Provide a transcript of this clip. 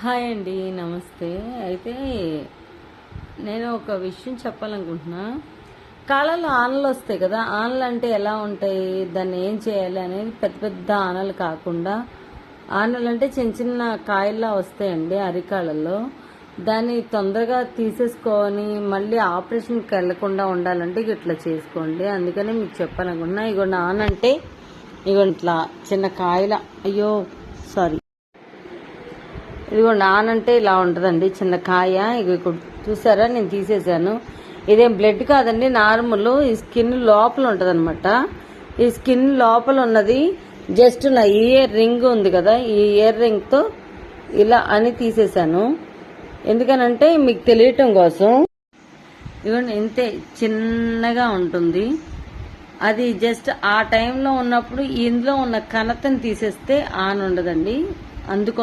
Hi అండి, నమస్తే. అయితే నేను ఒక విషయం చెప్పాలనుకుంటున్నా. కాళ్ళలో ఆనలు వస్తాయి కదా, ఆనలు అంటే ఎలా ఉంటాయి, దాన్ని ఏం చేయాలి అనేది పెద్ద పెద్ద ఆనలు కాకుండా, ఆనలు అంటే చిన్న చిన్న కాయల్లా వస్తాయండి అరికాళ్ళల్లో. దాన్ని తొందరగా తీసేసుకొని మళ్ళీ ఆపరేషన్కి వెళ్లకుండా ఉండాలంటే ఇట్లా చేసుకోండి. అందుకని మీకు చెప్పాలనుకుంటున్నా. ఇగోండి ఆన అంటే ఇగోండి ఇట్లా చిన్న కాయల, అయ్యో సారీ, ఇదిగోండి ఆనంటే ఇలా ఉంటుందండి, చిన్న కాయ. ఇక్కడ చూసారా, నేను తీసేసాను. ఇదేం బ్లడ్ కాదండి, నార్మల్. ఈ స్కిన్ లోపల ఉంటుంది అనమాట. ఈ స్కిన్ లోపల ఉన్నది జస్ట్ నా ఇయర్ రింగ్ ఉంది కదా, ఈ ఇయర్ రింగ్తో ఇలా అని తీసేసాను. ఎందుకనంటే మీకు తెలియటం కోసం. ఇదిగోండి ఇంతే చిన్నగా ఉంటుంది. అది జస్ట్ ఆ టైంలో ఉన్నప్పుడు ఇందులో ఉన్న కణతని తీసేస్తే ఆన్ ఉండదండి. అందుకో